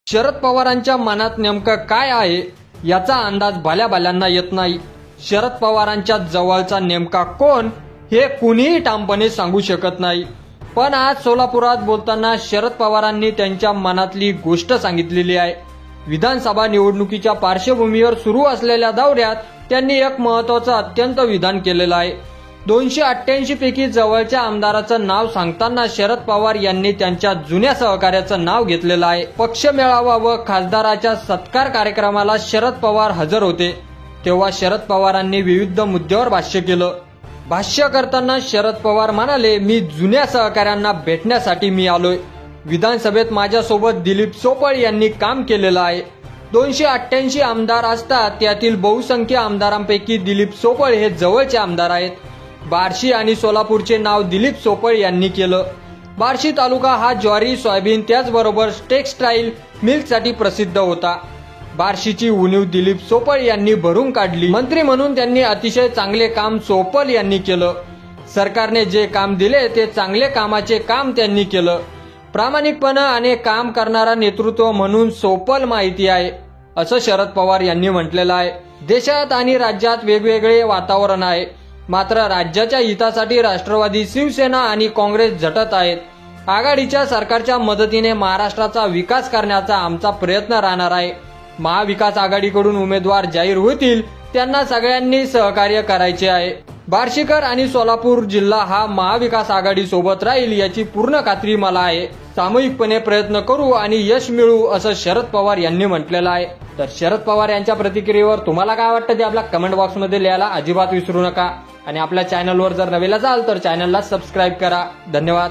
शरद पवारांच्या मनात नेमकं काय आहे याचा अंदाज भल्याभल्यांना येत नाही। शरद पवारांच्या जवळचा नेमका कोण हे कुणीही ठामपणे सांगू शकत नाही। पण आज सोलापुरात बोलताना शरद पवारांनी त्यांच्या मनातली गोष्ट सांगितलेली आहे। विधानसभा निवडणुकीच्या पार्श्वभूमीवर सुरू असलेल्या दौऱ्यात त्यांनी एक महत्त्वाचं अत्यंत विधान केलेलं आहे। 288 पैकी जवळच्या आमदाराचं नाव सांगताना शरद पवार यांनी त्यांच्या जुन्या सहकार्याचं नाव घेतलेलं आहे। पक्ष मेळावा व खासदाराच्या सत्कार कार्यक्रमाला शरद पवार हजर होते, तेव्हा शरद पवारांनी विविध मुद्द्यावर भाष्य केलं। भाष्य करताना शरद पवार म्हणाले, मी जुन्या सहकार्यांना भेटण्यासाठी मी आलोय। विधानसभेत माझ्यासोबत दिलीप सोपळ यांनी काम केलेलं आहे। 288 आमदार असतात, त्यातील बहुसंख्य आमदारांपैकी दिलीप सोपळ हे जवळचे आमदार आहेत। बार्शी आणि सोलापूरचे नाव दिलीप सोपळ यांनी केलं। बार्शी तालुका हा ज्वारी, सोयाबीन त्याचबरोबर टेक्सटाईल मिल्कसाठी प्रसिद्ध होता। बार्शीची उणीव दिलीप सोपळ यांनी भरून काढली। मंत्री म्हणून त्यांनी अतिशय चांगले काम सोपळ यांनी केलं। सरकारने जे काम दिले ते चांगले कामाचे काम त्यांनी केलं। प्रामाणिकपणे आणि काम करणारा नेतृत्व म्हणून सोपळ माहिती आहे, असं शरद पवार यांनी म्हटलेलं आहे। देशात आणि राज्यात वेगवेगळे वातावरण आहे, मात्र राज्याच्या हितासाठी राष्ट्रवादी, शिवसेना आणि काँग्रेस झटत आहेत। आघाडीच्या सरकारच्या मदतीने महाराष्ट्राचा विकास करण्याचा आमचा प्रयत्न राहणार आहे। महाविकास आघाडीकडून उमेदवार जाहीर होतील, त्यांना सगळ्यांनी सहकार्य करायचे आहे। बार्शीकर आणि सोलापूर जिल्हा हा महाविकास आघाडी सोबत राहील याची पूर्ण खात्री मला आहे। सामूहिकपणे प्रयत्न करू आणि यश मिळवू, असं शरद पवार यांनी म्हटलेलं आहे। तर शरद पवार यांच्या प्रतिक्रियेवर तुम्हाला काय वाटतं ते आपल्या कमेंट बॉक्समध्ये लिहायला अजिबात विसरू नका। आणि आपल्या चॅनलवर जर नवीन असाल तर चॅनलला सबस्क्राईब करा। धन्यवाद।